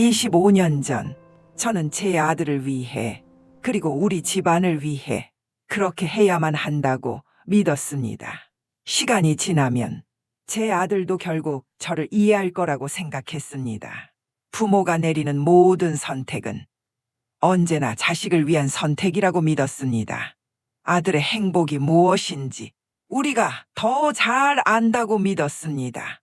25년 전 저는 제 아들을 위해 그리고 우리 집안을 위해 그렇게 해야만 한다고 믿었습니다. 시간이 지나면 제 아들도 결국 저를 이해할 거라고 생각했습니다. 부모가 내리는 모든 선택은 언제나 자식을 위한 선택이라고 믿었습니다. 아들의 행복이 무엇인지 우리가 더 잘 안다고 믿었습니다.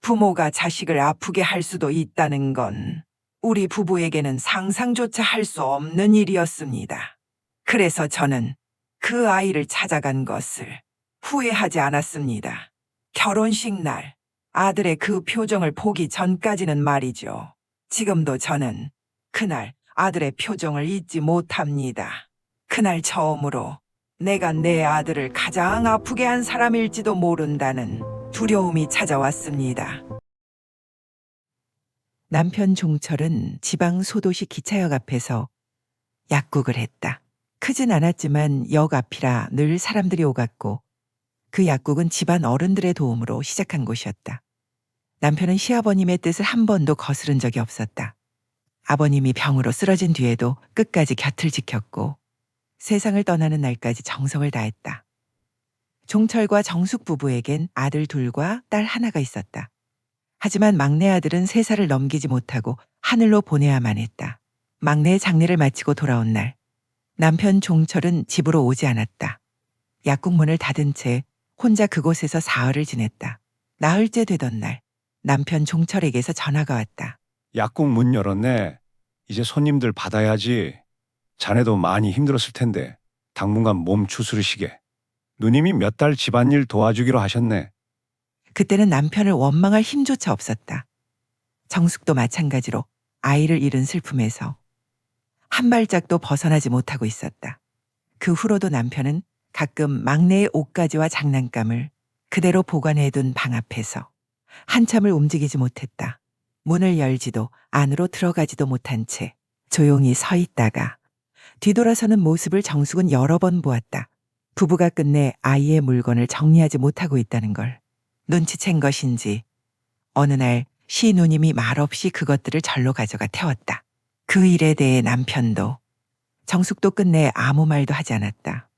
부모가 자식을 아프게 할 수도 있다는 건 우리 부부에게는 상상조차 할 수 없는 일이었습니다. 그래서 저는 그 아이를 찾아간 것을 후회하지 않았습니다. 결혼식 날 아들의 그 표정을 보기 전까지는 말이죠. 지금도 저는 그날 아들의 표정을 잊지 못합니다. 그날 처음으로 내가 내 아들을 가장 아프게 한 사람일지도 모른다는 두려움이 찾아왔습니다. 남편 종철은 지방 소도시 기차역 앞에서 약국을 했다. 크진 않았지만 역 앞이라 늘 사람들이 오갔고 그 약국은 집안 어른들의 도움으로 시작한 곳이었다. 남편은 시아버님의 뜻을 한 번도 거스른 적이 없었다. 아버님이 병으로 쓰러진 뒤에도 끝까지 곁을 지켰고 세상을 떠나는 날까지 정성을 다했다. 종철과 정숙 부부에겐 아들 둘과 딸 하나가 있었다. 하지만 막내 아들은 3살을 넘기지 못하고 하늘로 보내야만 했다. 막내의 장례를 마치고 돌아온 날 남편 종철은 집으로 오지 않았다. 약국 문을 닫은 채 혼자 그곳에서 사흘을 지냈다. 나흘째 되던 날 남편 종철에게서 전화가 왔다. 약국 문 열었네. 이제 손님들 받아야지. 자네도 많이 힘들었을 텐데 당분간 몸 추스르시게. 누님이 몇 달 집안일 도와주기로 하셨네. 그때는 남편을 원망할 힘조차 없었다. 정숙도 마찬가지로 아이를 잃은 슬픔에서 한 발짝도 벗어나지 못하고 있었다. 그 후로도 남편은 가끔 막내의 옷가지와 장난감을 그대로 보관해둔 방 앞에서 한참을 움직이지 못했다. 문을 열지도 안으로 들어가지도 못한 채 조용히 서 있다가 뒤돌아서는 모습을 정숙은 여러 번 보았다. 부부가 끝내 아이의 물건을 정리하지 못하고 있다는 걸 눈치챈 것인지 어느 날 시누님이 말없이 그것들을 절로 가져가 태웠다. 그 일에 대해 남편도 정숙도 끝내 아무 말도 하지 않았다.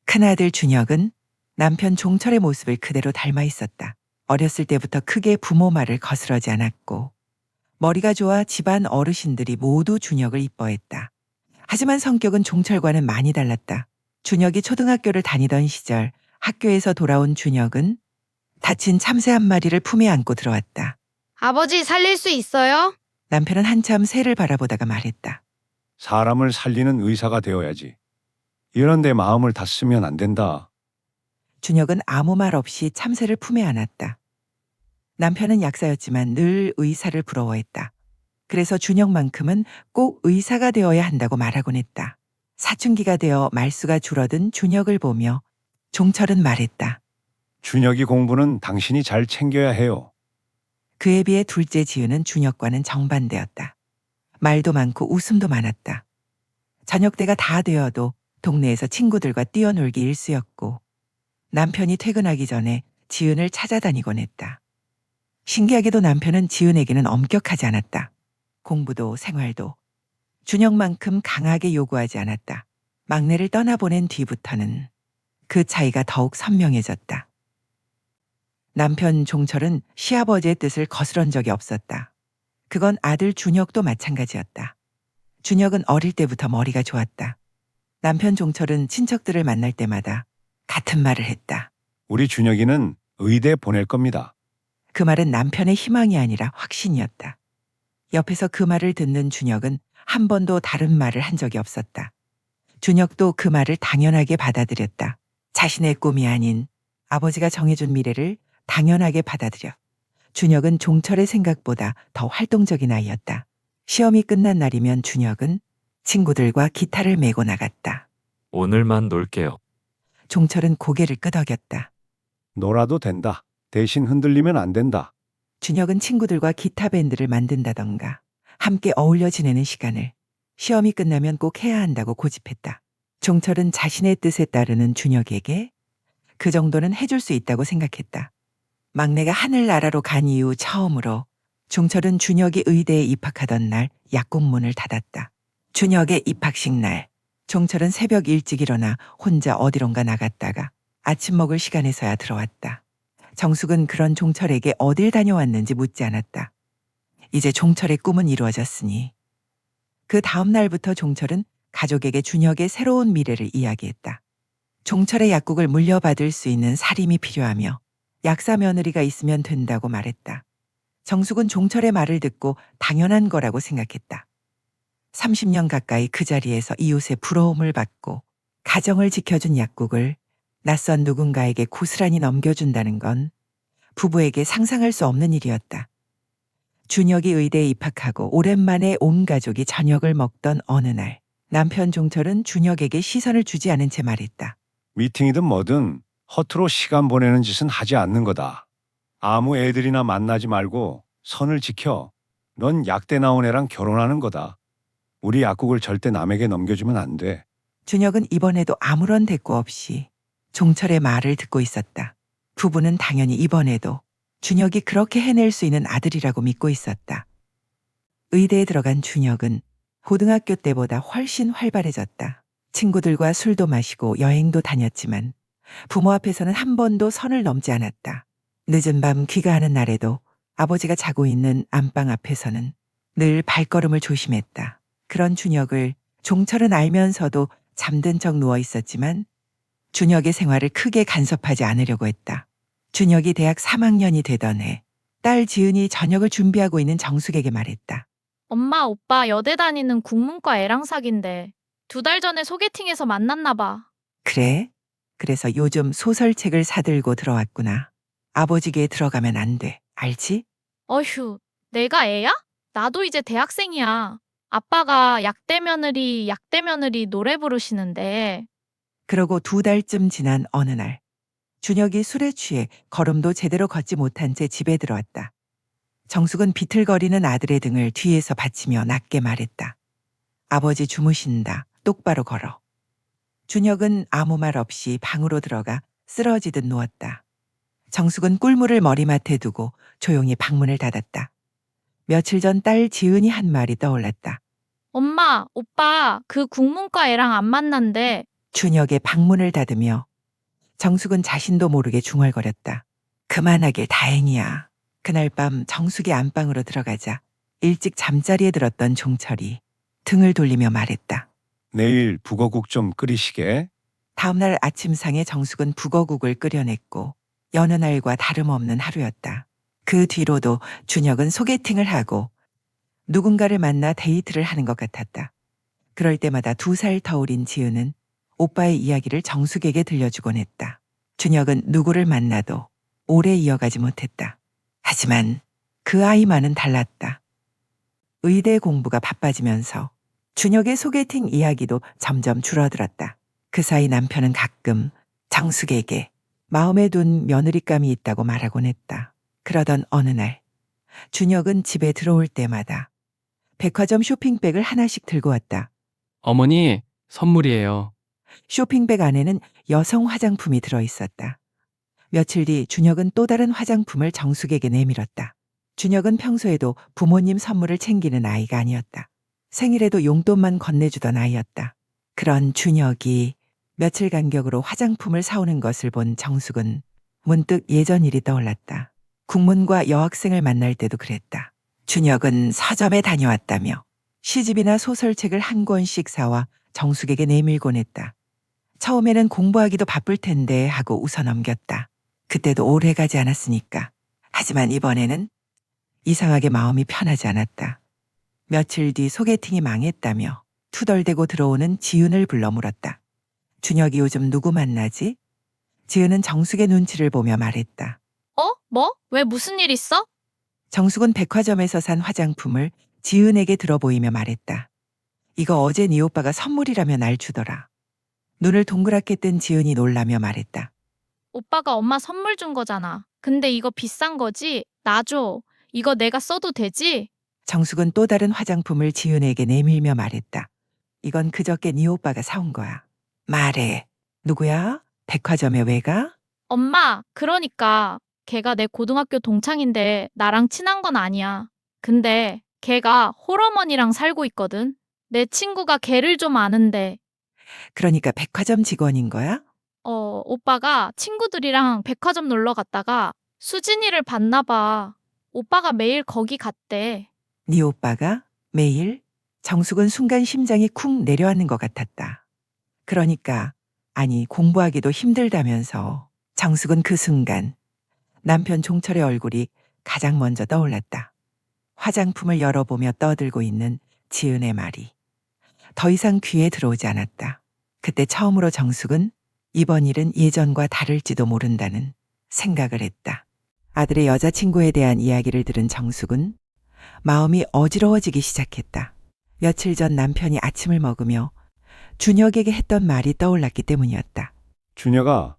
큰아들 준혁은 남편 종철의 모습을 그대로 닮아 있었다. 어렸을 때부터 크게 부모 말을 거스르지 않았고 머리가 좋아 집안 어르신들이 모두 준혁을 이뻐했다. 하지만 성격은 종철과는 많이 달랐다. 준혁이 초등학교를 다니던 시절 학교에서 돌아온 준혁은 다친 참새 한 마리를 품에 안고 들어왔다. 아버지 살릴 수 있어요? 남편은 한참 새를 바라보다가 말했다. 사람을 살리는 의사가 되어야지. 이런 데 마음을 다 쓰면 안 된다. 준혁은 아무 말 없이 참새를 품에 안았다. 남편은 약사였지만 늘 의사를 부러워했다. 그래서 준혁만큼은 꼭 의사가 되어야 한다고 말하곤 했다. 사춘기가 되어 말수가 줄어든 준혁을 보며 종철은 말했다. 준혁이 공부는 당신이 잘 챙겨야 해요. 그에 비해 둘째 지우는 준혁과는 정반대였다. 말도 많고 웃음도 많았다. 저녁 때가 다 되어도 동네에서 친구들과 뛰어놀기 일쑤였고 남편이 퇴근하기 전에 지은을 찾아다니곤 했다. 신기하게도 남편은 지은에게는 엄격하지 않았다. 공부도 생활도 준혁만큼 강하게 요구하지 않았다. 막내를 떠나보낸 뒤부터는 그 차이가 더욱 선명해졌다. 남편 종철은 시아버지의 뜻을 거스른 적이 없었다. 그건 아들 준혁도 마찬가지였다. 준혁은 어릴 때부터 머리가 좋았다. 남편 종철은 친척들을 만날 때마다 같은 말을 했다. 우리 준혁이는 의대 보낼 겁니다. 그 말은 남편의 희망이 아니라 확신이었다. 옆에서 그 말을 듣는 준혁은 한 번도 다른 말을 한 적이 없었다. 준혁도 그 말을 당연하게 받아들였다. 자신의 꿈이 아닌 아버지가 정해준 미래를 당연하게 받아들여. 준혁은 종철의 생각보다 더 활동적인 아이였다. 시험이 끝난 날이면 준혁은 친구들과 기타를 메고 나갔다. 오늘만 놀게요. 종철은 고개를 끄덕였다. 놀아도 된다. 대신 흔들리면 안 된다. 준혁은 친구들과 기타 밴드를 만든다던가 함께 어울려 지내는 시간을 시험이 끝나면 꼭 해야 한다고 고집했다. 종철은 자신의 뜻에 따르는 준혁에게 그 정도는 해줄 수 있다고 생각했다. 막내가 하늘나라로 간 이후 처음으로 종철은 준혁이 의대에 입학하던 날 약국문을 닫았다. 준혁의 입학식 날, 종철은 새벽 일찍 일어나 혼자 어디론가 나갔다가 아침 먹을 시간에서야 들어왔다. 정숙은 그런 종철에게 어딜 다녀왔는지 묻지 않았다. 이제 종철의 꿈은 이루어졌으니. 그 다음 날부터 종철은 가족에게 준혁의 새로운 미래를 이야기했다. 종철의 약국을 물려받을 수 있는 살림이 필요하며 약사 며느리가 있으면 된다고 말했다. 정숙은 종철의 말을 듣고 당연한 거라고 생각했다. 30년 가까이 그 자리에서 이웃의 부러움을 받고 가정을 지켜준 약국을 낯선 누군가에게 고스란히 넘겨준다는 건 부부에게 상상할 수 없는 일이었다. 준혁이 의대에 입학하고 오랜만에 온 가족이 저녁을 먹던 어느 날, 남편 종철은 준혁에게 시선을 주지 않은 채 말했다. 미팅이든 뭐든 허투루 시간 보내는 짓은 하지 않는 거다. 아무 애들이나 만나지 말고 선을 지켜. 넌 약대 나온 애랑 결혼하는 거다. 우리 약국을 절대 남에게 넘겨주면 안 돼. 준혁은 이번에도 아무런 대꾸 없이 종철의 말을 듣고 있었다. 부부는 당연히 이번에도 준혁이 그렇게 해낼 수 있는 아들이라고 믿고 있었다. 의대에 들어간 준혁은 고등학교 때보다 훨씬 활발해졌다. 친구들과 술도 마시고 여행도 다녔지만 부모 앞에서는 한 번도 선을 넘지 않았다. 늦은 밤 귀가하는 날에도 아버지가 자고 있는 안방 앞에서는 늘 발걸음을 조심했다. 그런 준혁을 종철은 알면서도 잠든 척 누워 있었지만 준혁의 생활을 크게 간섭하지 않으려고 했다. 준혁이 대학 3학년이 되던 해, 딸 지은이 저녁을 준비하고 있는 정숙에게 말했다. 엄마, 오빠 여대 다니는 국문과 애랑 사귄대. 2달 전에 소개팅에서 만났나 봐. 그래? 그래서 요즘 소설책을 사들고 들어왔구나. 아버지께 들어가면 안 돼. 알지? 어휴, 내가 애야? 나도 이제 대학생이야. 아빠가 약대 며느리 노래 부르시는데. 그러고 2달쯤 지난 어느 날, 준혁이 술에 취해 걸음도 제대로 걷지 못한 채 집에 들어왔다. 정숙은 비틀거리는 아들의 등을 뒤에서 받치며 낮게 말했다. 아버지 주무신다. 똑바로 걸어. 준혁은 아무 말 없이 방으로 들어가 쓰러지듯 누웠다. 정숙은 꿀물을 머리맡에 두고 조용히 방문을 닫았다. 며칠 전 딸 지은이 한 말이 떠올랐다. 엄마, 오빠 그 국문과 애랑 안 만난대. 준혁의 방문을 닫으며 정숙은 자신도 모르게 중얼거렸다. 그만하길 다행이야. 그날 밤 정숙이 안방으로 들어가자 일찍 잠자리에 들었던 종철이 등을 돌리며 말했다. 내일 북어국 좀 끓이시게. 다음날 아침상에 정숙은 북어국을 끓여냈고 여느 날과 다름없는 하루였다. 그 뒤로도 준혁은 소개팅을 하고 누군가를 만나 데이트를 하는 것 같았다. 그럴 때마다 2살 터울인 지은은 오빠의 이야기를 정숙에게 들려주곤 했다. 준혁은 누구를 만나도 오래 이어가지 못했다. 하지만 그 아이만은 달랐다. 의대 공부가 바빠지면서 준혁의 소개팅 이야기도 점점 줄어들었다. 그 사이 남편은 가끔 정숙에게 마음에 둔 며느리감이 있다고 말하곤 했다. 그러던 어느 날 준혁은 집에 들어올 때마다 백화점 쇼핑백을 하나씩 들고 왔다. 어머니, 선물이에요. 쇼핑백 안에는 여성 화장품이 들어있었다. 며칠 뒤 준혁은 또 다른 화장품을 정숙에게 내밀었다. 준혁은 평소에도 부모님 선물을 챙기는 아이가 아니었다. 생일에도 용돈만 건네주던 아이였다. 그런 준혁이 며칠 간격으로 화장품을 사오는 것을 본 정숙은 문득 예전 일이 떠올랐다. 국문과 여학생을 만날 때도 그랬다. 준혁은 서점에 다녀왔다며 시집이나 소설책을 한 권씩 사와 정숙에게 내밀곤 했다. 처음에는 공부하기도 바쁠 텐데 하고 웃어 넘겼다. 그때도 오래 가지 않았으니까. 하지만 이번에는 이상하게 마음이 편하지 않았다. 며칠 뒤 소개팅이 망했다며 투덜대고 들어오는 지은을 불러 물었다. 준혁이 요즘 누구 만나지? 지은은 정숙의 눈치를 보며 말했다. 뭐? 왜 무슨 일 있어? 정숙은 백화점에서 산 화장품을 지은에게 들어보이며 말했다. 이거 어제 네 오빠가 선물이라며 날 주더라. 눈을 동그랗게 뜬 지은이 놀라며 말했다. 오빠가 엄마 선물 준 거잖아. 근데 이거 비싼 거지? 나 줘. 이거 내가 써도 되지? 정숙은 또 다른 화장품을 지은에게 내밀며 말했다. 이건 그저께 네 오빠가 사온 거야. 말해. 누구야? 백화점에 왜 가? 엄마, 그러니까 걔가 내 고등학교 동창인데 나랑 친한 건 아니야. 근데 걔가 홀어머니랑 살고 있거든. 내 친구가 걔를 좀 아는데, 그러니까 백화점 직원인 거야? 오빠가 친구들이랑 백화점 놀러 갔다가 수진이를 봤나 봐. 오빠가 매일 거기 갔대. 네 오빠가 매일? 정숙은 순간 심장이 쿵 내려앉는 것 같았다. 그러니까 아니 공부하기도 힘들다면서. 정숙은 그 순간 남편 종철의 얼굴이 가장 먼저 떠올랐다. 화장품을 열어보며 떠들고 있는 지은의 말이 더 이상 귀에 들어오지 않았다. 그때 처음으로 정숙은 이번 일은 예전과 다를지도 모른다는 생각을 했다. 아들의 여자친구에 대한 이야기를 들은 정숙은 마음이 어지러워지기 시작했다. 며칠 전 남편이 아침을 먹으며 준혁에게 했던 말이 떠올랐기 때문이었다. 준혁아,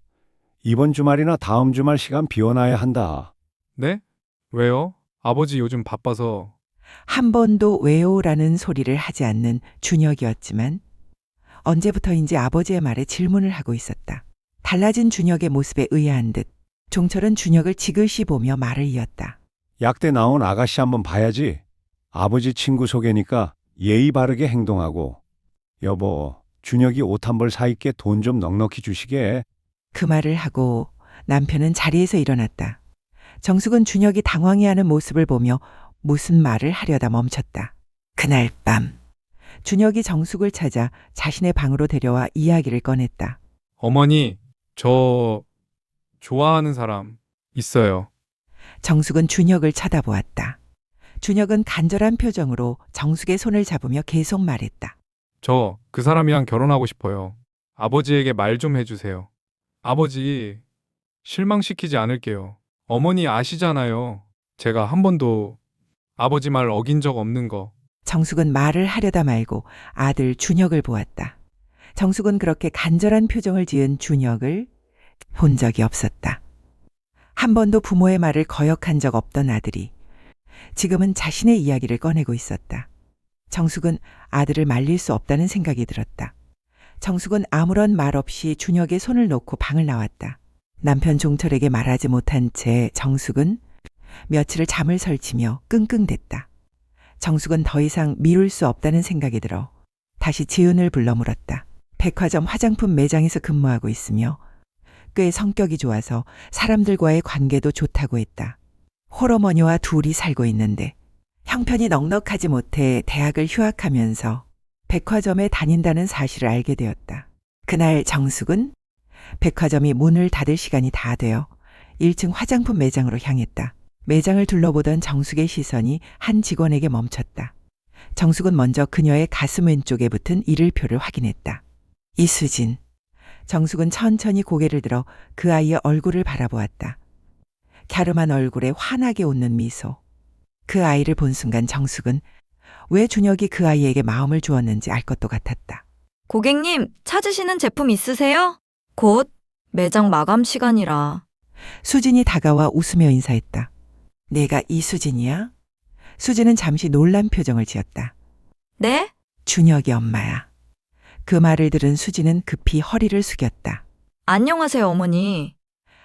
이번 주말이나 다음 주말 시간 비워놔야 한다. 네? 왜요? 아버지 요즘 바빠서. 한 번도 왜요라는 소리를 하지 않는 준혁이었지만 언제부터인지 아버지의 말에 질문을 하고 있었다. 달라진 준혁의 모습에 의아한 듯 종철은 준혁을 지그시 보며 말을 이었다. 약대 나온 아가씨 한번 봐야지. 아버지 친구 소개니까 예의 바르게 행동하고. 여보, 준혁이 옷 한 벌 사입게 돈 좀 넉넉히 주시게. 그 말을 하고 남편은 자리에서 일어났다. 정숙은 준혁이 당황해하는 모습을 보며 무슨 말을 하려다 멈췄다. 그날 밤 준혁이 정숙을 찾아 자신의 방으로 데려와 이야기를 꺼냈다. 어머니, 저 좋아하는 사람 있어요. 정숙은 준혁을 쳐다보았다. 준혁은 간절한 표정으로 정숙의 손을 잡으며 계속 말했다. 저 그 사람이랑 결혼하고 싶어요. 아버지에게 말 좀 해주세요. 아버지, 실망시키지 않을게요. 어머니 아시잖아요. 제가 한 번도 아버지 말 어긴 적 없는 거. 정숙은 말을 하려다 말고 아들 준혁을 보았다. 정숙은 그렇게 간절한 표정을 지은 준혁을 본 적이 없었다. 한 번도 부모의 말을 거역한 적 없던 아들이 지금은 자신의 이야기를 꺼내고 있었다. 정숙은 아들을 말릴 수 없다는 생각이 들었다. 정숙은 아무런 말 없이 준혁의 손을 놓고 방을 나왔다. 남편 종철에게 말하지 못한 채 정숙은 며칠을 잠을 설치며 끙끙댔다. 정숙은 더 이상 미룰 수 없다는 생각이 들어 다시 지은을 불러 물었다. 백화점 화장품 매장에서 근무하고 있으며 꽤 성격이 좋아서 사람들과의 관계도 좋다고 했다. 홀어머니와 둘이 살고 있는데 형편이 넉넉하지 못해 대학을 휴학하면서 백화점에 다닌다는 사실을 알게 되었다. 그날 정숙은 백화점이 문을 닫을 시간이 다 되어 1층 화장품 매장으로 향했다. 매장을 둘러보던 정숙의 시선이 한 직원에게 멈췄다. 정숙은 먼저 그녀의 가슴 왼쪽에 붙은 이를표를 확인했다. 이수진. 정숙은 천천히 고개를 들어 그 아이의 얼굴을 바라보았다. 갸름한 얼굴에 환하게 웃는 미소. 그 아이를 본 순간 정숙은 왜 준혁이 그 아이에게 마음을 주었는지 알 것도 같았다. 고객님, 찾으시는 제품 있으세요? 곧 매장 마감 시간이라. 수진이 다가와 웃으며 인사했다. 내가 이수진이야? 수진은 잠시 놀란 표정을 지었다. 네? 준혁이 엄마야. 그 말을 들은 수진은 급히 허리를 숙였다. 안녕하세요, 어머니.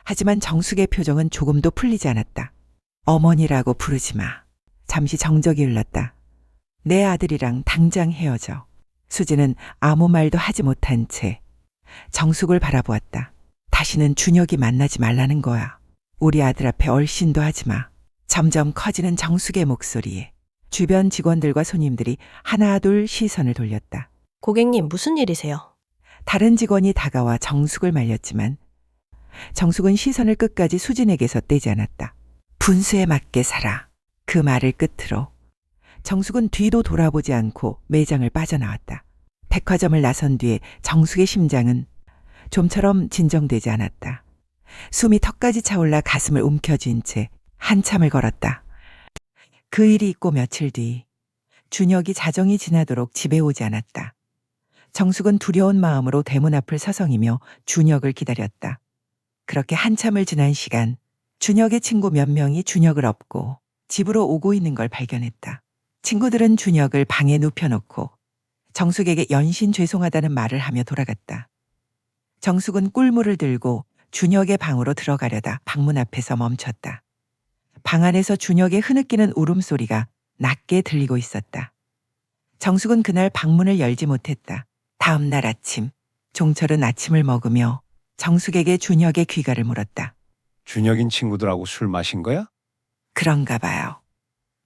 하지만 정숙의 표정은 조금도 풀리지 않았다. 어머니라고 부르지 마. 잠시 정적이 흘렀다. 내 아들이랑 당장 헤어져. 수진은 아무 말도 하지 못한 채 정숙을 바라보았다. 다시는 준혁이 만나지 말라는 거야. 우리 아들 앞에 얼씬도 하지 마. 점점 커지는 정숙의 목소리에 주변 직원들과 손님들이 하나둘 시선을 돌렸다. 고객님, 무슨 일이세요? 다른 직원이 다가와 정숙을 말렸지만 정숙은 시선을 끝까지 수진에게서 떼지 않았다. 분수에 맞게 살아. 그 말을 끝으로 정숙은 뒤도 돌아보지 않고 매장을 빠져나왔다. 백화점을 나선 뒤에 정숙의 심장은 좀처럼 진정되지 않았다. 숨이 턱까지 차올라 가슴을 움켜쥔 채 한참을 걸었다. 그 일이 있고 며칠 뒤 준혁이 자정이 지나도록 집에 오지 않았다. 정숙은 두려운 마음으로 대문 앞을 서성이며 준혁을 기다렸다. 그렇게 한참을 지난 시간 준혁의 친구 몇 명이 준혁을 업고 집으로 오고 있는 걸 발견했다. 친구들은 준혁을 방에 눕혀놓고 정숙에게 연신 죄송하다는 말을 하며 돌아갔다. 정숙은 꿀물을 들고 준혁의 방으로 들어가려다 방문 앞에서 멈췄다. 방 안에서 준혁의 흐느끼는 울음소리가 낮게 들리고 있었다. 정숙은 그날 방문을 열지 못했다. 다음 날 아침, 종철은 아침을 먹으며 정숙에게 준혁의 귀가를 물었다. 준혁인 친구들하고 술 마신 거야? 그런가 봐요.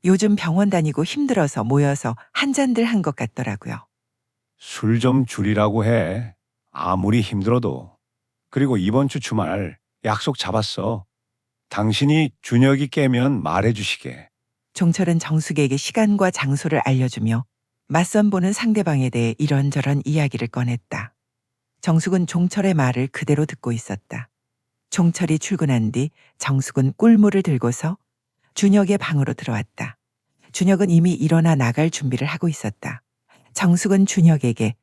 요즘 병원 다니고 힘들어서 모여서 한 잔들 한 것 같더라고요. 술 좀 줄이라고 해. 아무리 힘들어도. 그리고 이번 주 주말 약속 잡았어. 당신이 준혁이 깨면 말해주시게. 종철은 정숙에게 시간과 장소를 알려주며 맞선 보는 상대방에 대해 이런저런 이야기를 꺼냈다. 정숙은 종철의 말을 그대로 듣고 있었다. 종철이 출근한 뒤 정숙은 꿀물을 들고서 준혁의 방으로 들어왔다. 준혁은 이미 일어나 나갈 준비를 하고 있었다. 정숙은 준혁에게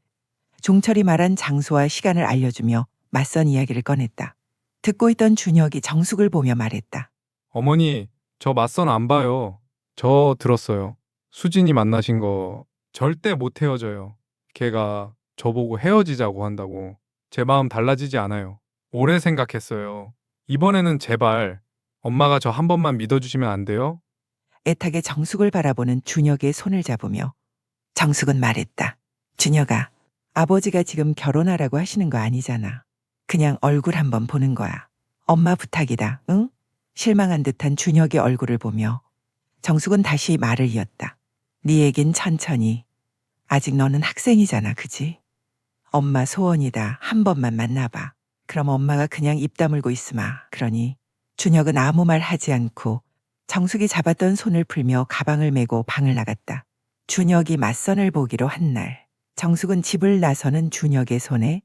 종철이 말한 장소와 시간을 알려주며 맞선 이야기를 꺼냈다. 듣고 있던 준혁이 정숙을 보며 말했다. 어머니, 저 맞선 안 봐요. 저 들었어요. 수진이 만나신 거 절대 못 헤어져요. 걔가 저보고 헤어지자고 한다고. 제 마음 달라지지 않아요. 오래 생각했어요. 이번에는 제발 엄마가 저 한 번만 믿어주시면 안 돼요? 애타게 정숙을 바라보는 준혁의 손을 잡으며 정숙은 말했다. 준혁아, 아버지가 지금 결혼하라고 하시는 거 아니잖아. 그냥 얼굴 한번 보는 거야. 엄마 부탁이다, 응? 실망한 듯한 준혁의 얼굴을 보며 정숙은 다시 말을 이었다. 네 얘긴 천천히. 아직 너는 학생이잖아, 그지? 엄마 소원이다. 한 번만 만나봐. 그럼 엄마가 그냥 입 다물고 있으마. 그러니 준혁은 아무 말 하지 않고 정숙이 잡았던 손을 풀며 가방을 메고 방을 나갔다. 준혁이 맞선을 보기로 한 날, 정숙은 집을 나서는 준혁의 손에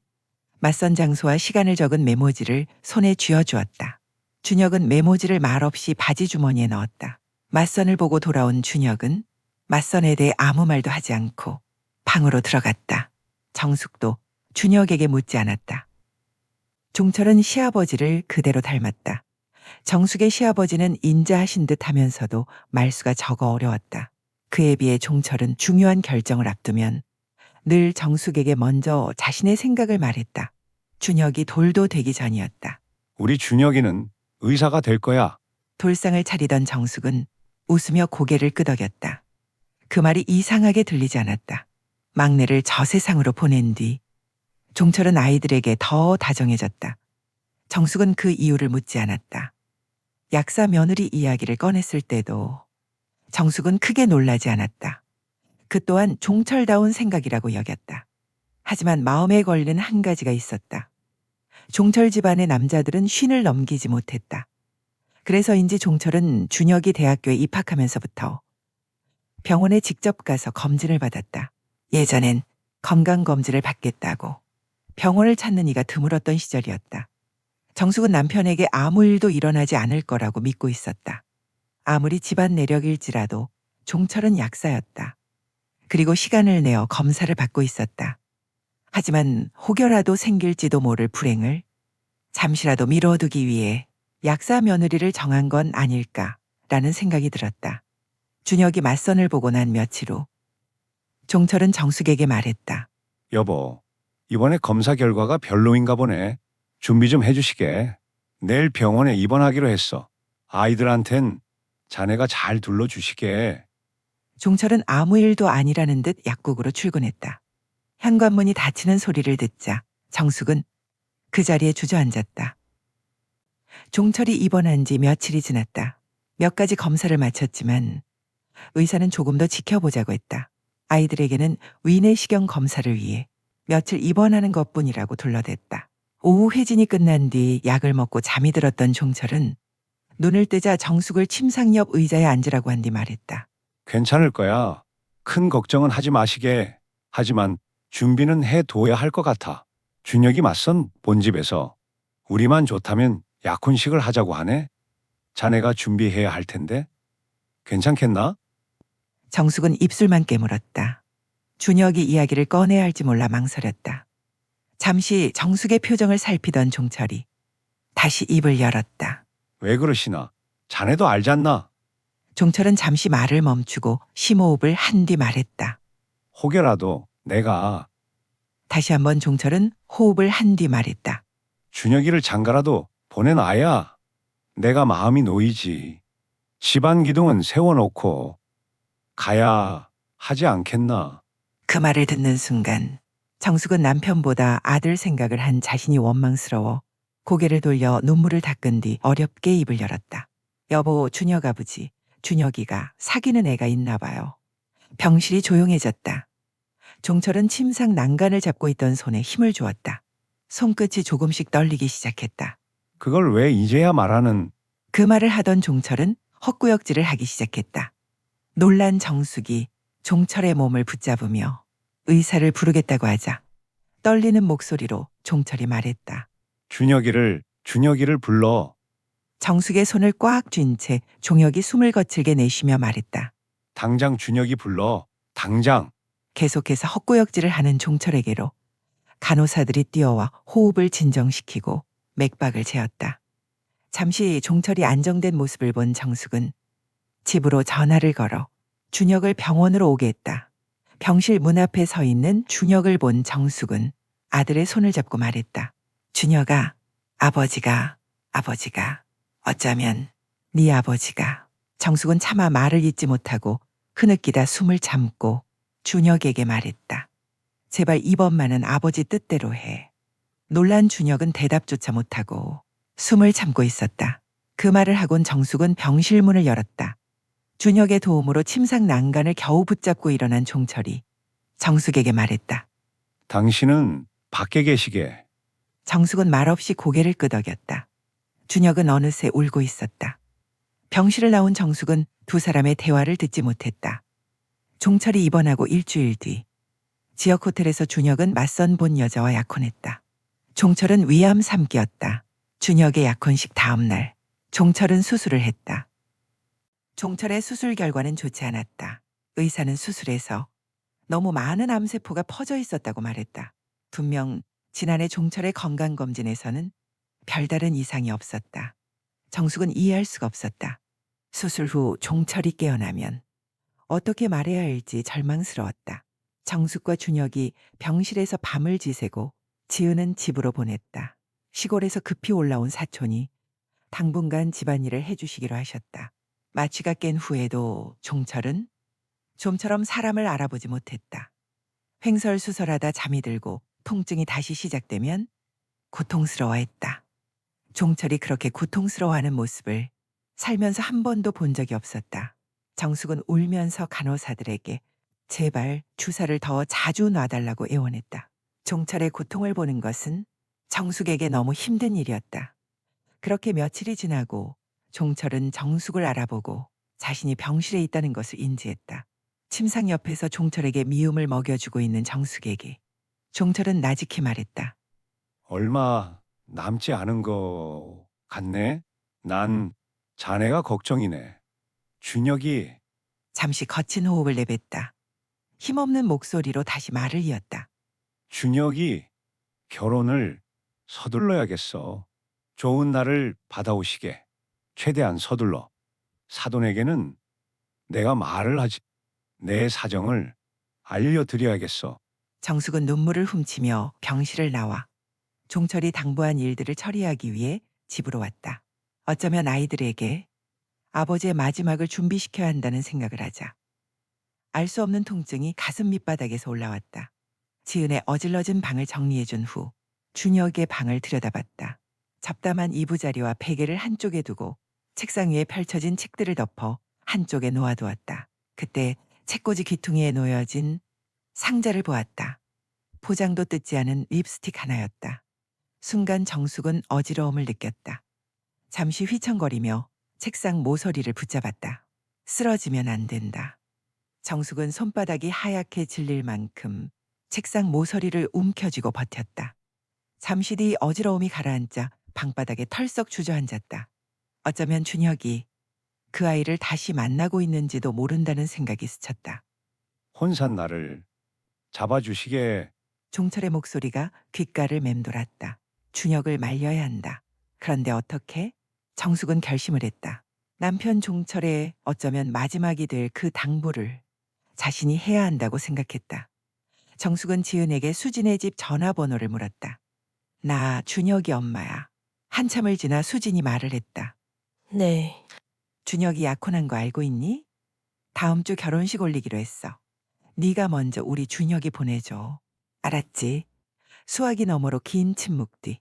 맞선 장소와 시간을 적은 메모지를 손에 쥐어주었다. 준혁은 메모지를 말없이 바지 주머니에 넣었다. 맞선을 보고 돌아온 준혁은 맞선에 대해 아무 말도 하지 않고 방으로 들어갔다. 정숙도 준혁에게 묻지 않았다. 종철은 시아버지를 그대로 닮았다. 정숙의 시아버지는 인자하신 듯 하면서도 말수가 적어 어려웠다. 그에 비해 종철은 중요한 결정을 앞두면 늘 정숙에게 먼저 자신의 생각을 말했다. 준혁이 돌도 되기 전이었다. 우리 준혁이는 의사가 될 거야. 돌상을 차리던 정숙은 웃으며 고개를 끄덕였다. 그 말이 이상하게 들리지 않았다. 막내를 저 세상으로 보낸 뒤 종철은 아이들에게 더 다정해졌다. 정숙은 그 이유를 묻지 않았다. 약사 며느리 이야기를 꺼냈을 때도 정숙은 크게 놀라지 않았다. 그 또한 종철다운 생각이라고 여겼다. 하지만 마음에 걸리는 한 가지가 있었다. 종철 집안의 남자들은 쉰을 넘기지 못했다. 그래서인지 종철은 준혁이 대학교에 입학하면서부터 병원에 직접 가서 검진을 받았다. 예전엔 건강검진을 받겠다고 병원을 찾는 이가 드물었던 시절이었다. 정숙은 남편에게 아무 일도 일어나지 않을 거라고 믿고 있었다. 아무리 집안 내력일지라도 종철은 약사였다. 그리고 시간을 내어 검사를 받고 있었다. 하지만 혹여라도 생길지도 모를 불행을 잠시라도 미뤄두기 위해 약사 며느리를 정한 건 아닐까라는 생각이 들었다. 준혁이 맞선을 보고 난 며칠 후 종철은 정숙에게 말했다. 여보, 이번에 검사 결과가 별로인가 보네. 준비 좀 해주시게. 내일 병원에 입원하기로 했어. 아이들한텐 자네가 잘 둘러주시게. 종철은 아무 일도 아니라는 듯 약국으로 출근했다. 현관문이 닫히는 소리를 듣자 정숙은 그 자리에 주저앉았다. 종철이 입원한 지 며칠이 지났다. 몇 가지 검사를 마쳤지만 의사는 조금 더 지켜보자고 했다. 아이들에게는 위내시경 검사를 위해 며칠 입원하는 것뿐이라고 둘러댔다. 오후 회진이 끝난 뒤 약을 먹고 잠이 들었던 종철은 눈을 뜨자 정숙을 침상 옆 의자에 앉으라고 한 뒤 말했다. 괜찮을 거야. 큰 걱정은 하지 마시게. 하지만 준비는 해둬야 할 것 같아. 준혁이 맞선 본집에서 우리만 좋다면 약혼식을 하자고 하네. 자네가 준비해야 할 텐데. 괜찮겠나? 정숙은 입술만 깨물었다. 준혁이 이야기를 꺼내야 할지 몰라 망설였다. 잠시 정숙의 표정을 살피던 종철이 다시 입을 열었다. 왜 그러시나? 자네도 알잖나. 종철은 잠시 말을 멈추고 심호흡을 한 뒤 말했다. 혹여라도 내가 다시 한번 종철은 호흡을 한 뒤 말했다. 준혁이를 장가라도 보내놔야 내가 마음이 놓이지. 집안 기둥은 세워놓고 가야 하지 않겠나? 그 말을 듣는 순간 정숙은 남편보다 아들 생각을 한 자신이 원망스러워 고개를 돌려 눈물을 닦은 뒤 어렵게 입을 열었다. 여보, 준혁 아버지, 준혁이가 사귀는 애가 있나 봐요. 병실이 조용해졌다. 종철은 침상 난간을 잡고 있던 손에 힘을 주었다. 손끝이 조금씩 떨리기 시작했다. 그걸 왜 이제야 말하는? 그 말을 하던 종철은 헛구역질을 하기 시작했다. 놀란 정숙이 종철의 몸을 붙잡으며 의사를 부르겠다고 하자 떨리는 목소리로 종철이 말했다. 준혁이를 불러. 정숙의 손을 꽉 쥔 채 종혁이 숨을 거칠게 내쉬며 말했다. 당장 준혁이 불러. 당장. 계속해서 헛구역질을 하는 종철에게로 간호사들이 뛰어와 호흡을 진정시키고 맥박을 재었다. 잠시 종철이 안정된 모습을 본 정숙은 집으로 전화를 걸어 준혁을 병원으로 오게 했다. 병실 문 앞에 서 있는 준혁을 본 정숙은 아들의 손을 잡고 말했다. 준혁아, 아버지가 어쩌면 네 아버지가. 정숙은 차마 말을 잇지 못하고 흐느끼다 숨을 참고 준혁에게 말했다. 제발 이번만은 아버지 뜻대로 해. 놀란 준혁은 대답조차 못하고 숨을 참고 있었다. 그 말을 하곤 정숙은 병실 문을 열었다. 준혁의 도움으로 침상 난간을 겨우 붙잡고 일어난 종철이 정숙에게 말했다. 당신은 밖에 계시게. 정숙은 말없이 고개를 끄덕였다. 준혁은 어느새 울고 있었다. 병실을 나온 정숙은 두 사람의 대화를 듣지 못했다. 종철이 입원하고 일주일 뒤 지역 호텔에서 준혁은 맞선 본 여자와 약혼했다. 종철은 위암 3기였다. 준혁의 약혼식 다음 날 종철은 수술을 했다. 종철의 수술 결과는 좋지 않았다. 의사는 수술에서 너무 많은 암세포가 퍼져 있었다고 말했다. 분명 지난해 종철의 건강검진에서는 별다른 이상이 없었다. 정숙은 이해할 수가 없었다. 수술 후 종철이 깨어나면 어떻게 말해야 할지 절망스러웠다. 정숙과 준혁이 병실에서 밤을 지새고 지은은 집으로 보냈다. 시골에서 급히 올라온 사촌이 당분간 집안일을 해주시기로 하셨다. 마취가 깬 후에도 종철은 좀처럼 사람을 알아보지 못했다. 횡설수설하다 잠이 들고 통증이 다시 시작되면 고통스러워했다. 종철이 그렇게 고통스러워하는 모습을 살면서 한 번도 본 적이 없었다. 정숙은 울면서 간호사들에게 제발 주사를 더 자주 놔달라고 애원했다. 종철의 고통을 보는 것은 정숙에게 너무 힘든 일이었다. 그렇게 며칠이 지나고 종철은 정숙을 알아보고 자신이 병실에 있다는 것을 인지했다. 침상 옆에서 종철에게 미움을 먹여주고 있는 정숙에게 종철은 나직히 말했다. 얼마 남지 않은 거 같네? 난 자네가 걱정이네. 준혁이 잠시 거친 호흡을 내뱉다. 힘없는 목소리로 다시 말을 이었다. 준혁이 결혼을 서둘러야겠어. 좋은 날을 받아오시게. 최대한 서둘러. 사돈에게는 내가 말을 하지. 내 사정을 알려드려야겠어. 정숙은 눈물을 훔치며 병실을 나와 종철이 당부한 일들을 처리하기 위해 집으로 왔다. 어쩌면 아이들에게 아버지의 마지막을 준비시켜야 한다는 생각을 하자 알 수 없는 통증이 가슴 밑바닥에서 올라왔다. 지은의 어질러진 방을 정리해준 후 준혁의 방을 들여다봤다. 잡담한 이부자리와 베개를 한쪽에 두고 책상 위에 펼쳐진 책들을 덮어 한쪽에 놓아두었다. 그때 책꽂이 귀퉁이에 놓여진 상자를 보았다. 포장도 뜯지 않은 립스틱 하나였다. 순간 정숙은 어지러움을 느꼈다. 잠시 휘청거리며 책상 모서리를 붙잡았다. 쓰러지면 안 된다. 정숙은 손바닥이 하얗게 질릴 만큼 책상 모서리를 움켜쥐고 버텼다. 잠시 뒤 어지러움이 가라앉자 방바닥에 털썩 주저앉았다. 어쩌면 준혁이 그 아이를 다시 만나고 있는지도 모른다는 생각이 스쳤다. 혼산 나를 잡아주시게. 종철의 목소리가 귓가를 맴돌았다. 준혁을 말려야 한다. 그런데 어떻게? 정숙은 결심을 했다. 남편 종철의 어쩌면 마지막이 될 그 당부를 자신이 해야 한다고 생각했다. 정숙은 지은에게 수진의 집 전화번호를 물었다. 나 준혁이 엄마야. 한참을 지나 수진이 말을 했다. 네. 준혁이 약혼한 거 알고 있니? 다음 주 결혼식 올리기로 했어. 네가 먼저 우리 준혁이 보내줘. 알았지? 수화기 너머로 긴 침묵 뒤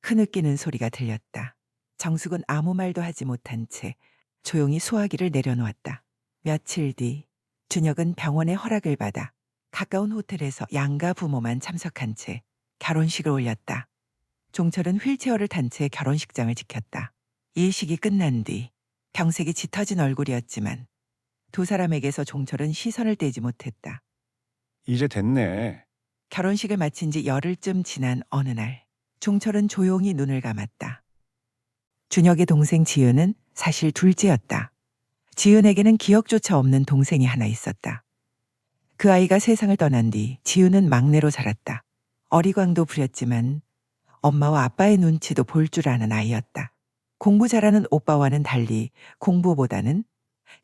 흐느끼는 소리가 들렸다. 정숙은 아무 말도 하지 못한 채 조용히 수화기를 내려놓았다. 며칠 뒤 준혁은 병원의 허락을 받아 가까운 호텔에서 양가 부모만 참석한 채 결혼식을 올렸다. 종철은 휠체어를 탄 채 결혼식장을 지켰다. 예식이 끝난 뒤 병색이 짙어진 얼굴이었지만 두 사람에게서 종철은 시선을 떼지 못했다. 이제 됐네. 결혼식을 마친 지 열흘쯤 지난 어느 날 종철은 조용히 눈을 감았다. 준혁의 동생 지은은 사실 둘째였다. 지은에게는 기억조차 없는 동생이 하나 있었다. 그 아이가 세상을 떠난 뒤 지은은 막내로 자랐다. 어리광도 부렸지만 엄마와 아빠의 눈치도 볼 줄 아는 아이였다. 공부 잘하는 오빠와는 달리 공부보다는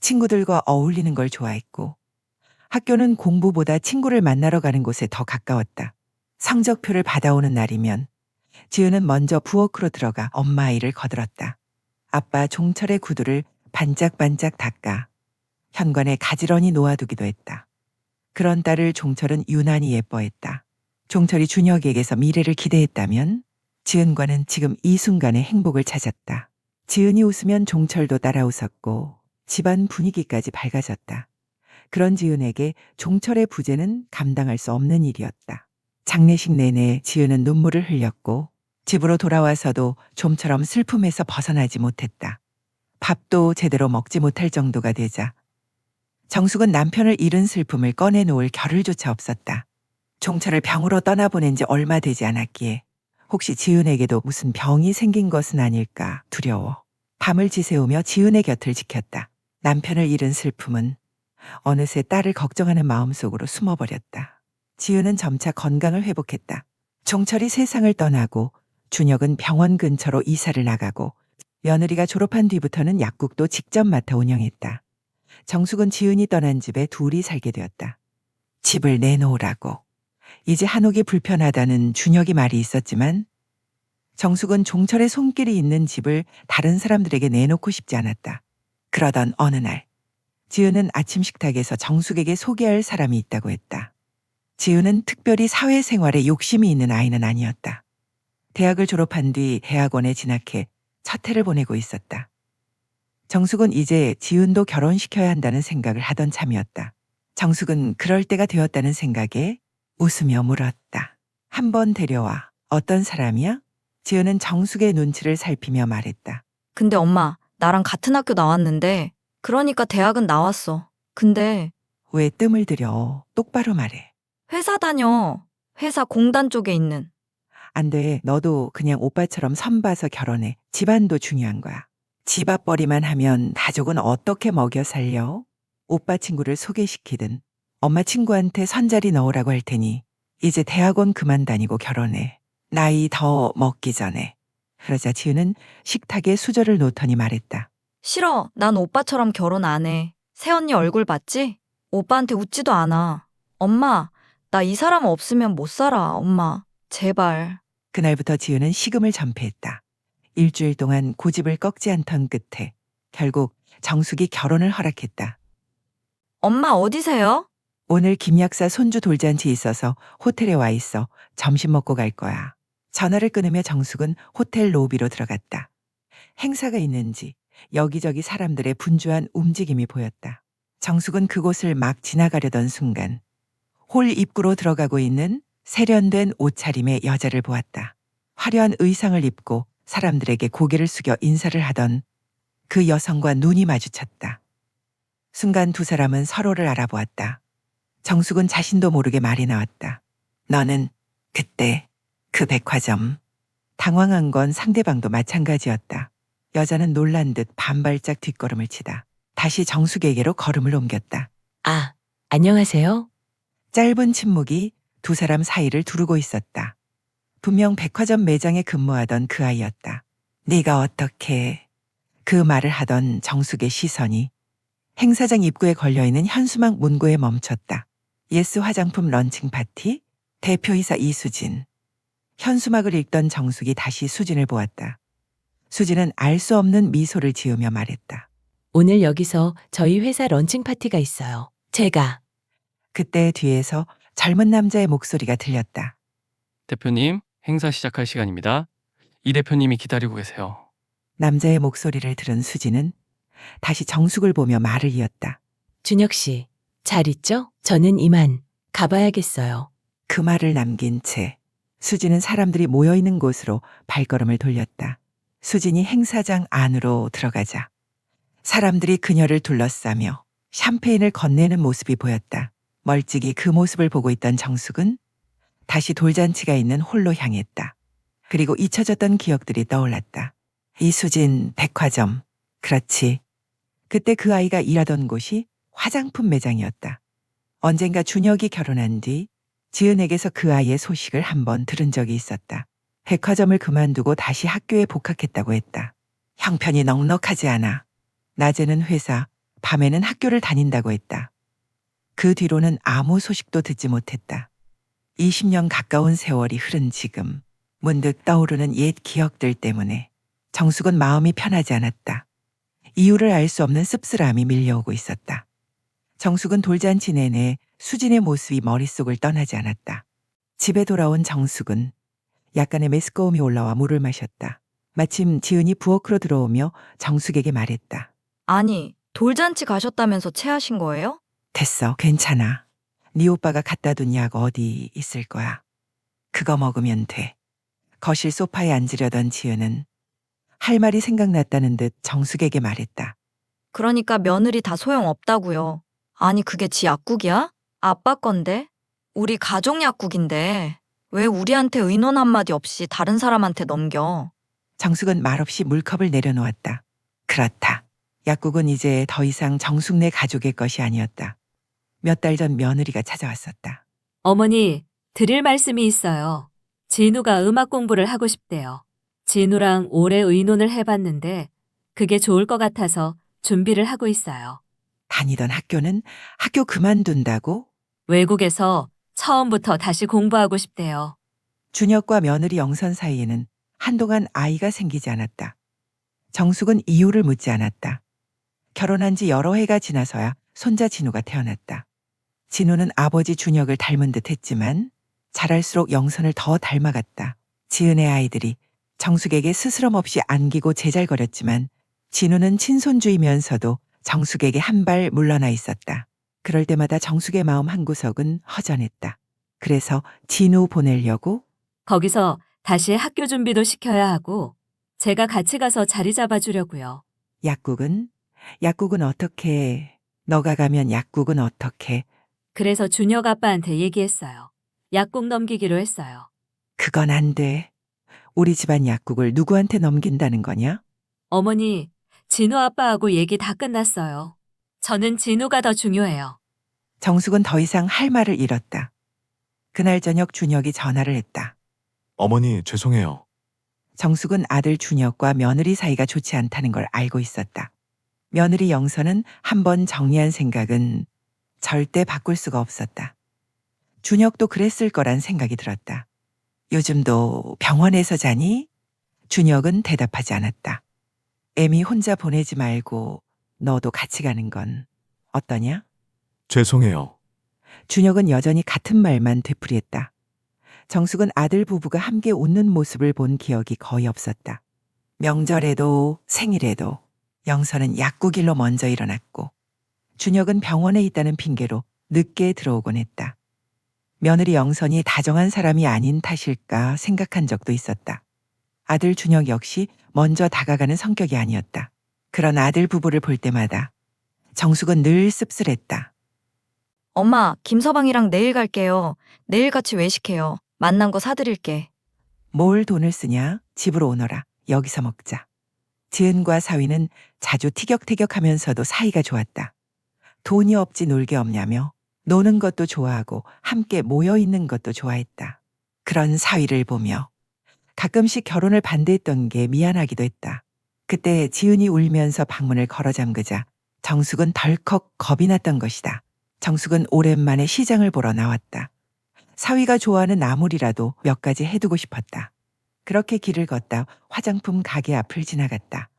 친구들과 어울리는 걸 좋아했고 학교는 공부보다 친구를 만나러 가는 곳에 더 가까웠다. 성적표를 받아오는 날이면 지은은 먼저 부엌으로 들어가 엄마 아이를 거들었다. 아빠 종철의 구두를 반짝반짝 닦아 현관에 가지런히 놓아두기도 했다. 그런 딸을 종철은 유난히 예뻐했다. 종철이 준혁에게서 미래를 기대했다면 지은과는 지금 이 순간의 행복을 찾았다. 지은이 웃으면 종철도 따라 웃었고 집안 분위기까지 밝아졌다. 그런 지은에게 종철의 부재는 감당할 수 없는 일이었다. 장례식 내내 지은은 눈물을 흘렸고 집으로 돌아와서도 좀처럼 슬픔에서 벗어나지 못했다. 밥도 제대로 먹지 못할 정도가 되자 정숙은 남편을 잃은 슬픔을 꺼내놓을 겨를조차 없었다. 종철을 병으로 떠나보낸 지 얼마 되지 않았기에 혹시 지은에게도 무슨 병이 생긴 것은 아닐까 두려워 밤을 지새우며 지은의 곁을 지켰다. 남편을 잃은 슬픔은 어느새 딸을 걱정하는 마음속으로 숨어버렸다. 지은은 점차 건강을 회복했다. 종철이 세상을 떠나고 준혁은 병원 근처로 이사를 나가고 며느리가 졸업한 뒤부터는 약국도 직접 맡아 운영했다. 정숙은 지은이 떠난 집에 둘이 살게 되었다. 집을 내놓으라고. 이제 한옥이 불편하다는 준혁이 말이 있었지만 정숙은 종철의 손길이 있는 집을 다른 사람들에게 내놓고 싶지 않았다. 그러던 어느 날 지은은 아침 식탁에서 정숙에게 소개할 사람이 있다고 했다. 지은은 특별히 사회생활에 욕심이 있는 아이는 아니었다. 대학을 졸업한 뒤 대학원에 진학해 첫 해를 보내고 있었다. 정숙은 이제 지은도 결혼시켜야 한다는 생각을 하던 참이었다. 정숙은 그럴 때가 되었다는 생각에 웃으며 물었다. 한번 데려와. 어떤 사람이야? 지은은 정숙의 눈치를 살피며 말했다. 근데 엄마, 나랑 같은 학교 나왔는데, 그러니까 대학은 나왔어. 근데 왜 뜸을 들여? 똑바로 말해. 회사 다녀. 회사 공단 쪽에 있는. 안 돼. 너도 그냥 오빠처럼 선 봐서 결혼해. 집안도 중요한 거야. 집 앞벌이만 하면 가족은 어떻게 먹여 살려? 오빠 친구를 소개시키든 엄마 친구한테 선자리 넣으라고 할 테니 이제 대학원 그만 다니고 결혼해. 나이 더 먹기 전에. 그러자 지은은 식탁에 수저를 놓더니 말했다. 싫어. 난 오빠처럼 결혼 안 해. 새언니 얼굴 봤지? 오빠한테 웃지도 않아. 엄마, 나 이 사람 없으면 못 살아. 엄마, 제발. 그날부터 지은은 식음을 전폐했다. 일주일 동안 고집을 꺾지 않던 끝에 결국 정숙이 결혼을 허락했다. 엄마 어디세요? 오늘 김 약사 손주 돌잔치 있어서 호텔에 와 있어. 점심 먹고 갈 거야. 전화를 끊으며 정숙은 호텔 로비로 들어갔다. 행사가 있는지 여기저기 사람들의 분주한 움직임이 보였다. 정숙은 그곳을 막 지나가려던 순간 홀 입구로 들어가고 있는 세련된 옷차림의 여자를 보았다. 화려한 의상을 입고 사람들에게 고개를 숙여 인사를 하던 그 여성과 눈이 마주쳤다. 순간 두 사람은 서로를 알아보았다. 정숙은 자신도 모르게 말이 나왔다. 너는 그때 그 백화점. 당황한 건 상대방도 마찬가지였다. 여자는 놀란 듯 반발짝 뒷걸음을 치다 다시 정숙에게로 걸음을 옮겼다. 아, 안녕하세요. 짧은 침묵이 두 사람 사이를 두르고 있었다. 분명 백화점 매장에 근무하던 그 아이였다. 네가 어떻게... 그 말을 하던 정숙의 시선이 행사장 입구에 걸려있는 현수막 문구에 멈췄다. 예스 화장품 런칭 파티, 대표이사 이수진. 현수막을 읽던 정숙이 다시 수진을 보았다. 수진은 알 수 없는 미소를 지으며 말했다. 오늘 여기서 저희 회사 런칭 파티가 있어요. 제가 그때 뒤에서 젊은 남자의 목소리가 들렸다. 대표님, 행사 시작할 시간입니다. 이 대표님이 기다리고 계세요. 남자의 목소리를 들은 수지는 다시 정숙을 보며 말을 이었다. 준혁 씨, 잘 있죠? 저는 이만 가봐야겠어요. 그 말을 남긴 채 수진은 사람들이 모여있는 곳으로 발걸음을 돌렸다. 수진이 행사장 안으로 들어가자 사람들이 그녀를 둘러싸며 샴페인을 건네는 모습이 보였다. 멀찍이 그 모습을 보고 있던 정숙은 다시 돌잔치가 있는 홀로 향했다. 그리고 잊혀졌던 기억들이 떠올랐다. 이수진 백화점. 그렇지. 그때 그 아이가 일하던 곳이 화장품 매장이었다. 언젠가 준혁이 결혼한 뒤 지은에게서 그 아이의 소식을 한번 들은 적이 있었다. 백화점을 그만두고 다시 학교에 복학했다고 했다. 형편이 넉넉하지 않아. 낮에는 회사, 밤에는 학교를 다닌다고 했다. 그 뒤로는 아무 소식도 듣지 못했다. 20년 가까운 세월이 흐른 지금 문득 떠오르는 옛 기억들 때문에 정숙은 마음이 편하지 않았다. 이유를 알 수 없는 씁쓸함이 밀려오고 있었다. 정숙은 돌잔치 내내 수진의 모습이 머릿속을 떠나지 않았다. 집에 돌아온 정숙은 약간의 메스꺼움이 올라와 물을 마셨다. 마침 지은이 부엌으로 들어오며 정숙에게 말했다. 아니, 돌잔치 가셨다면서 체하신 거예요? 됐어, 괜찮아. 네 오빠가 갖다 둔 약 어디 있을 거야. 그거 먹으면 돼. 거실 소파에 앉으려던 지은은 할 말이 생각났다는 듯 정숙에게 말했다. 그러니까 며느리 다 소용없다고요. 아니, 그게 지 약국이야? 아빠 건데? 우리 가족 약국인데 왜 우리한테 의논 한마디 없이 다른 사람한테 넘겨? 정숙은 말없이 물컵을 내려놓았다. 그렇다. 약국은 이제 더 이상 정숙네 가족의 것이 아니었다. 몇 달 전 며느리가 찾아왔었다. 어머니, 드릴 말씀이 있어요. 진우가 음악 공부를 하고 싶대요. 진우랑 오래 의논을 해봤는데 그게 좋을 것 같아서 준비를 하고 있어요. 다니던 학교는 학교 그만둔다고? 외국에서 처음부터 다시 공부하고 싶대요. 준혁과 며느리 영선 사이에는 한동안 아이가 생기지 않았다. 정숙은 이유를 묻지 않았다. 결혼한 지 여러 해가 지나서야 손자 진우가 태어났다. 진우는 아버지 준혁을 닮은 듯 했지만 자랄수록 영선을 더 닮아갔다. 지은의 아이들이 정숙에게 스스럼 없이 안기고 제잘거렸지만 진우는 친손주이면서도 정숙에게 한 발 물러나 있었다. 그럴 때마다 정숙의 마음 한구석은 허전했다. 그래서 진우 보내려고? 거기서 다시 학교 준비도 시켜야 하고 제가 같이 가서 자리 잡아주려고요. 약국은 어떻게, 너가 가면 약국은 어떻게? 그래서 준혁 아빠한테 얘기했어요. 약국 넘기기로 했어요. 그건 안 돼. 우리 집안 약국을 누구한테 넘긴다는 거냐? 어머니, 진우 아빠하고 얘기 다 끝났어요. 저는 진우가 더 중요해요. 정숙은 더 이상 할 말을 잃었다. 그날 저녁 준혁이 전화를 했다. 어머니, 죄송해요. 정숙은 아들 준혁과 며느리 사이가 좋지 않다는 걸 알고 있었다. 며느리 영선은 한번 정리한 생각은 절대 바꿀 수가 없었다. 준혁도 그랬을 거란 생각이 들었다. 요즘도 병원에서 자니? 준혁은 대답하지 않았다. 애미 혼자 보내지 말고 너도 같이 가는 건 어떠냐? 죄송해요. 준혁은 여전히 같은 말만 되풀이했다. 정숙은 아들 부부가 함께 웃는 모습을 본 기억이 거의 없었다. 명절에도 생일에도 영선은 약국 일로 먼저 일어났고 준혁은 병원에 있다는 핑계로 늦게 들어오곤 했다. 며느리 영선이 다정한 사람이 아닌 탓일까 생각한 적도 있었다. 아들 준혁 역시 먼저 다가가는 성격이 아니었다. 그런 아들 부부를 볼 때마다 정숙은 늘 씁쓸했다. 엄마, 김서방이랑 내일 갈게요. 내일 같이 외식해요. 만난 거 사드릴게. 뭘 돈을 쓰냐? 집으로 오너라. 여기서 먹자. 지은과 사위는 자주 티격태격하면서도 사이가 좋았다. 돈이 없지 놀 게 없냐며 노는 것도 좋아하고 함께 모여있는 것도 좋아했다. 그런 사위를 보며 가끔씩 결혼을 반대했던 게 미안하기도 했다. 그때 지은이 울면서 방문을 걸어 잠그자 정숙은 덜컥 겁이 났던 것이다. 정숙은 오랜만에 시장을 보러 나왔다. 사위가 좋아하는 나물이라도 몇 가지 해두고 싶었다. 그렇게 길을 걷다 화장품 가게 앞을 지나갔다.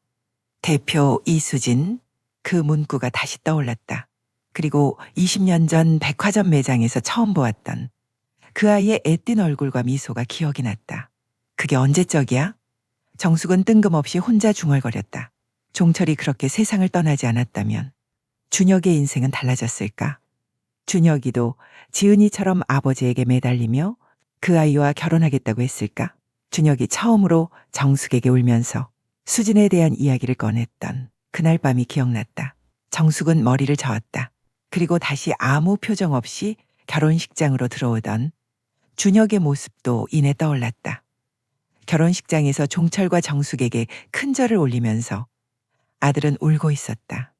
대표 이수진, 그 문구가 다시 떠올랐다. 그리고 20년 전 백화점 매장에서 처음 보았던 그 아이의 애띤 얼굴과 미소가 기억이 났다. 그게 언제적이야? 정숙은 뜬금없이 혼자 중얼거렸다. 종철이 그렇게 세상을 떠나지 않았다면 준혁의 인생은 달라졌을까? 준혁이도 지은이처럼 아버지에게 매달리며 그 아이와 결혼하겠다고 했을까? 준혁이 처음으로 정숙에게 울면서 수진에 대한 이야기를 꺼냈던 그날 밤이 기억났다. 정숙은 머리를 저었다. 그리고 다시 아무 표정 없이 결혼식장으로 들어오던 준혁의 모습도 이내 떠올랐다. 결혼식장에서 종철과 정숙에게 큰 절을 올리면서 아들은 울고 있었다.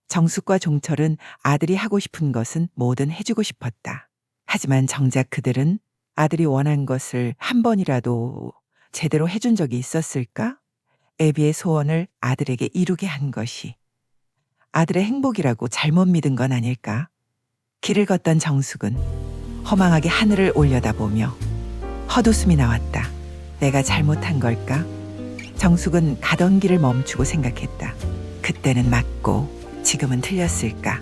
정숙과 종철은 아들이 하고 싶은 것은 뭐든 해주고 싶었다. 하지만 정작 그들은 아들이 원한 것을 한 번이라도 제대로 해준 적이 있었을까? 애비의 소원을 아들에게 이루게 한 것이 아들의 행복이라고 잘못 믿은 건 아닐까? 길을 걷던 정숙은 허망하게 하늘을 올려다보며 헛웃음이 나왔다. 내가 잘못한 걸까? 정숙은 가던 길을 멈추고 생각했다. 그때는 맞고 지금은 틀렸을까?